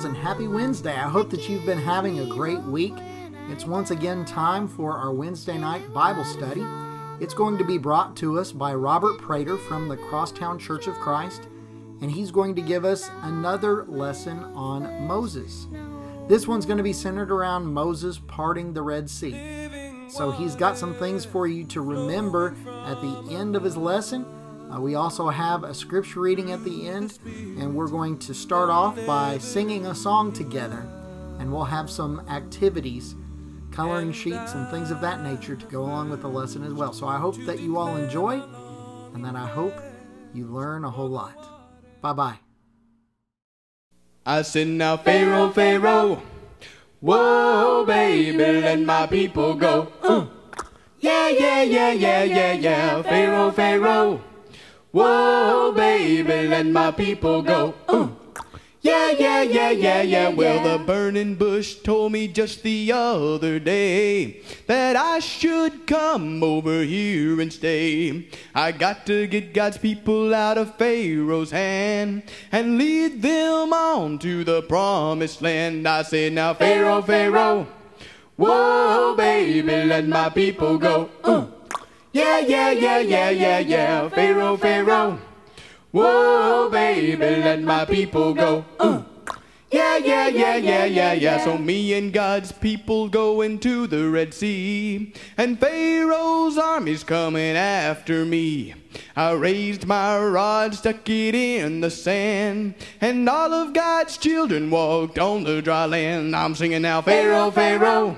and happy Wednesday. I hope that you've been having a great week. It's once again time for our Wednesday night Bible study. It's going to be brought to us by Robert Prater from the Crosstown Church of Christ, and he's going to give us another lesson on Moses. This one's going to be centered around Moses parting the Red Sea. So he's got some things for you to remember at the end of his lesson. We also have a scripture reading at the end, and we're going to start off by singing a song together, and we'll have some activities, coloring sheets and things of that nature to go along with the lesson as well. So I hope that you all enjoy, and that I hope you learn a whole lot. Bye-bye. I said, now Pharaoh, Pharaoh, whoa, baby, let my people go. Yeah, yeah, yeah, yeah, yeah, yeah, Pharaoh, Pharaoh, whoa, baby, let my people go. Yeah, yeah, yeah, yeah, yeah. Well, the burning bush told me just the other day that I should come over here and stay. I got to get God's people out of Pharaoh's hand and lead them on to the promised land. I said, now Pharaoh, Pharaoh, whoa, baby, let my people go. Yeah, yeah, yeah, yeah, yeah, yeah, Pharaoh, Pharaoh, whoa, baby, let my people go. Yeah, yeah, yeah, yeah, yeah, yeah. So me and God's people go into the Red Sea, and Pharaoh's army's coming after me. I raised my rod, stuck it in the sand, and all of God's children walked on the dry land. I'm singing now, Pharaoh, Pharaoh,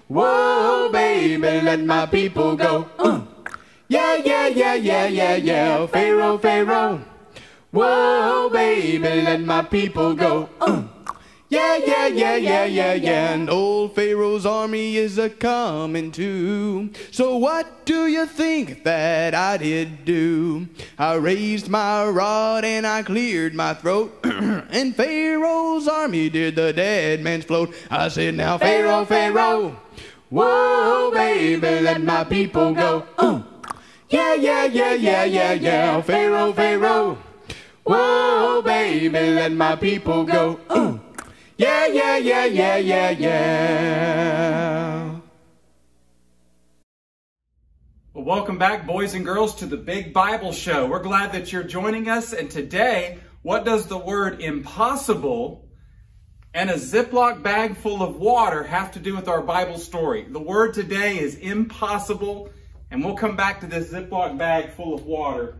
whoa, baby, let my people go. Yeah, yeah, yeah, yeah, yeah, yeah, Pharaoh, Pharaoh, whoa, baby, let my people go. Yeah, yeah, yeah, yeah, yeah, yeah. And old Pharaoh's army is a-coming too. So what do you think that I did do? I raised my rod and I cleared my throat, and Pharaoh's army did the dead man's float. I said, now Pharaoh, Pharaoh, whoa, baby, let my people go. Yeah, yeah, yeah, yeah, yeah, yeah, Pharaoh, Pharaoh, whoa, baby, let my people go. Yeah, yeah, yeah, yeah, yeah, yeah. Well, welcome back, boys and girls, to the Big Bible Show. We're glad that you're joining us. And today, what does the word impossible and a Ziploc bag full of water have to do with our Bible story? The word today is impossible, and we'll come back to this Ziploc bag full of water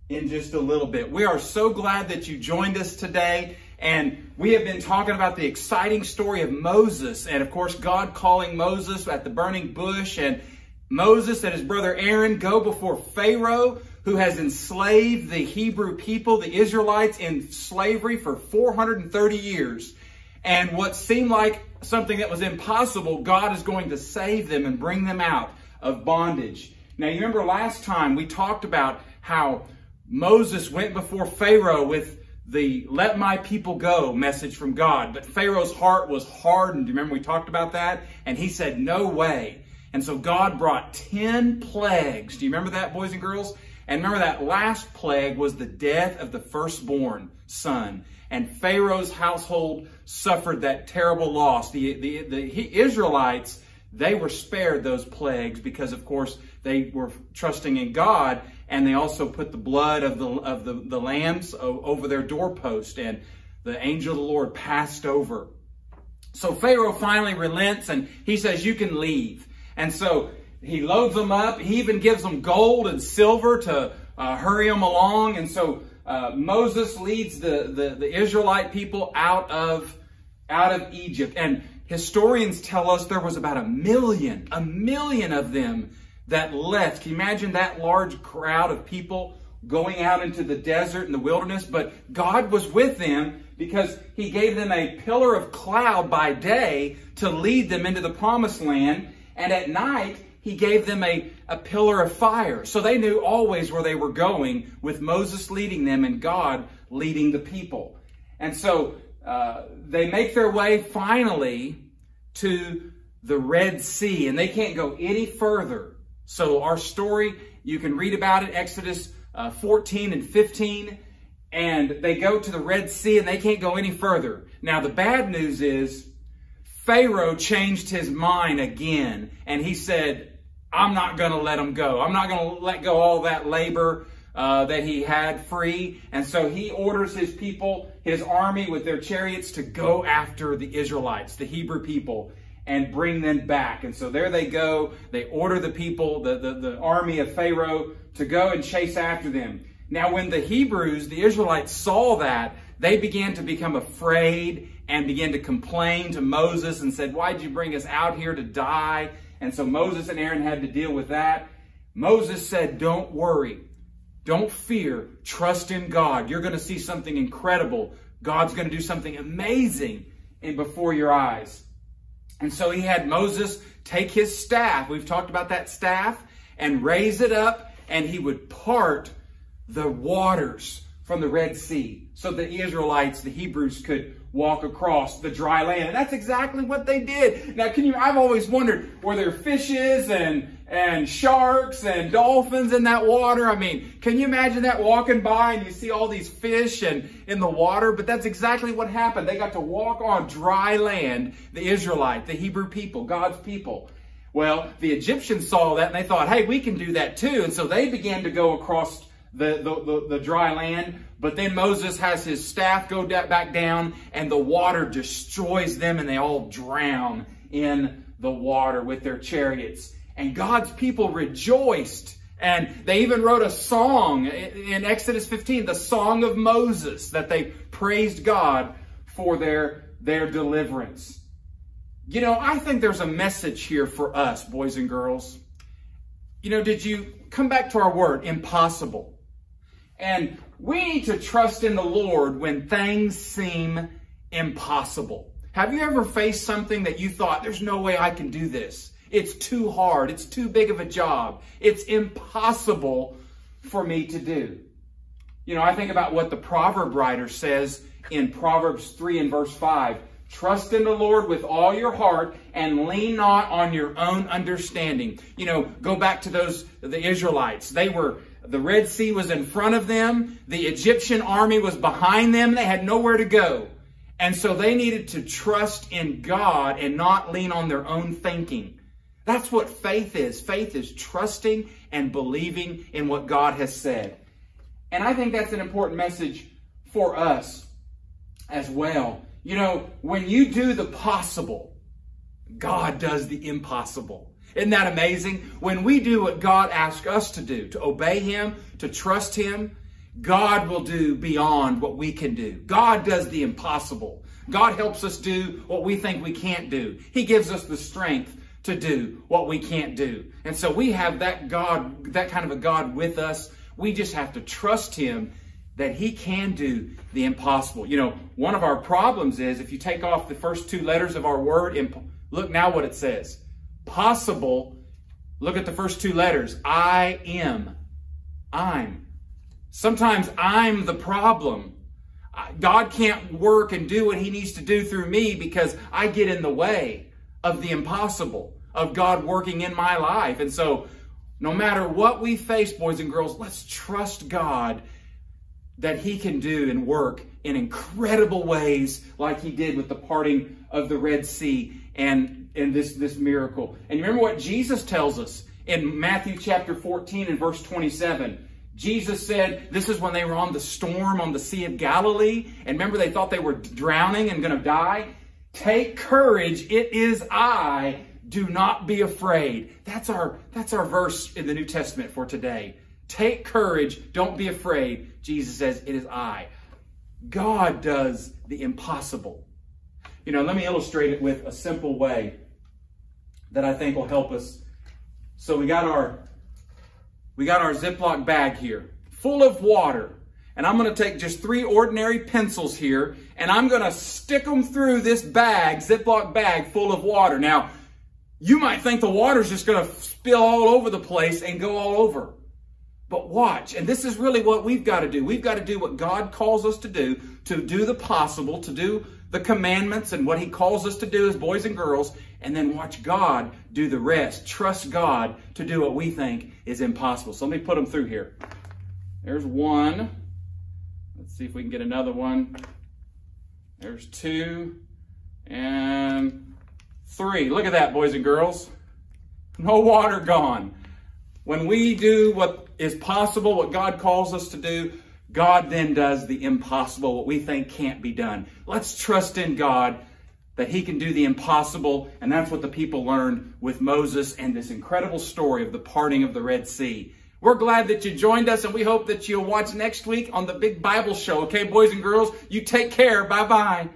in just a little bit. We are so glad that you joined us today, and we have been talking about the exciting story of Moses, and of course God calling Moses at the burning bush, and Moses and his brother Aaron go before Pharaoh, who has enslaved the Hebrew people, the Israelites, in slavery for 430 years. And what seemed like something that was impossible, God is going to save them and bring them out of bondage. Now, you remember last time we talked about how Moses went before Pharaoh with the "let my people go" message from God. But Pharaoh's heart was hardened. Remember we talked about that? And he said, no way. And so God brought 10 plagues. Do you remember that, boys and girls? And remember that last plague was the death of the firstborn son. And Pharaoh's household suffered that terrible loss. The Israelites, they were spared those plagues because, of course, they were trusting in God, and they also put the blood of the lambs over their doorpost, and the angel of the Lord passed over. So Pharaoh finally relents, and he says, you can leave. And so he loads them up. He even gives them gold and silver to hurry them along. And so Moses leads the Israelite people out of Egypt. And historians tell us there was about a million of them that left. Can you imagine that large crowd of people going out into the desert and the wilderness? But God was with them because he gave them a pillar of cloud by day to lead them into the promised land. And at night, he gave them a pillar of fire. So they knew always where they were going, with Moses leading them and God leading the people. And so they make their way finally to the Red Sea, and they can't go any further. So our story, you can read about it, Exodus 14 and 15. and they go to the Red Sea and they can't go any further. Now, the bad news is Pharaoh changed his mind again, and he said, I'm not going to let them go. I'm not going to let go all that labor that he had free. And so he orders his people, his army with their chariots, to go after the Israelites, the Hebrew people, and bring them back. And so there they go. They order the people, the army of Pharaoh, to go and chase after them. Now, when the Hebrews, the Israelites, saw that, they began to become afraid and began to complain to Moses and said, why'd you bring us out here to die? And so Moses and Aaron had to deal with that. Moses said, don't worry. Don't fear. Trust in God. You're going to see something incredible. God's going to do something amazing before your eyes. And so he had Moses take his staff. We've talked about that staff, and raise it up, and he would part the waters from the Red Sea so the Israelites, the Hebrews, could walk across the dry land. And that's exactly what they did. Now, I've always wondered, were there fishes and sharks and dolphins in that water? I mean, can you imagine that, walking by and you see all these fish and in the water? But that's exactly what happened. They got to walk on dry land, the Israelites, the Hebrew people, God's people. Well, the Egyptians saw that and they thought, hey, we can do that too. And so they began to go across the dry land. But then Moses has his staff go back down, and the water destroys them, and they all drown in the water with their chariots. And God's people rejoiced. And they even wrote a song in Exodus 15, the Song of Moses, that they praised God for their deliverance. You know, I think there's a message here for us, boys and girls. You know, did you come back to our word, impossible? And we need to trust in the Lord when things seem impossible. Have you ever faced something that you thought, there's no way I can do this? It's too hard. It's too big of a job. It's impossible for me to do. You know, I think about what the proverb writer says in Proverbs 3 and verse 5. Trust in the Lord with all your heart and lean not on your own understanding. You know, go back to the Israelites. The Red Sea was in front of them. The Egyptian army was behind them. They had nowhere to go. And so they needed to trust in God and not lean on their own thinking. That's what faith is. Faith is trusting and believing in what God has said. And I think that's an important message for us as well. You know, when you do the possible, God does the impossible. Isn't that amazing? When we do what God asks us to do, to obey Him, to trust Him, God will do beyond what we can do. God does the impossible. God helps us do what we think we can't do. He gives us the strength to do what we can't do. And so we have that God, that kind of a God with us. We just have to trust Him that He can do the impossible. You know, one of our problems is if you take off the first two letters of our word, look now what it says. Possible, look at the first two letters. I am. I'm. Sometimes I'm the problem. God can't work and do what He needs to do through me because I get in the way of the impossible, of God working in my life. And so no matter what we face, boys and girls, let's trust God that He can do and work in incredible ways like He did with the parting of the Red Sea and this miracle. And you remember what Jesus tells us in Matthew chapter 14 and verse 27. Jesus said, this is when they were on the storm on the Sea of Galilee. And remember, they thought they were drowning and going to die. Take courage, it is I. Do not be afraid. That's our verse in the New Testament for today. Take courage, don't be afraid. Jesus says, it is I. God does the impossible. You know, let me illustrate it with a simple way that I think will help us. So we got our Ziploc bag here, full of water. And I'm going to take just 3 ordinary pencils here, and I'm going to stick them through this bag, Ziploc bag full of water. Now, you might think the water's just going to spill all over the place and go all over. But watch, and this is really what we've got to do. We've got to do what God calls us to do the possible, to do the commandments and what He calls us to do as boys and girls, and then watch God do the rest. Trust God to do what we think is impossible. So let me put them through here. There's one. Let's Let's see if we can get another one. There's 2 and 3. Look at that, boys and girls. No water gone. When we do what is possible, what God calls us to do, God then does the impossible, what we think can't be done. Let's trust in God that he can do the impossible, and that's what the people learned with Moses and this incredible story of the parting of the Red Sea. We're glad that you joined us, and we hope that you'll watch next week on the Big Bible Show. Okay, boys and girls, you take care. Bye-bye.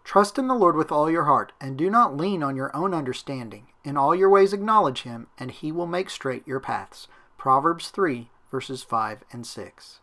Trust in the Lord with all your heart, and do not lean on your own understanding. In all your ways acknowledge him, and he will make straight your paths. Proverbs 3, verses 5 and 6.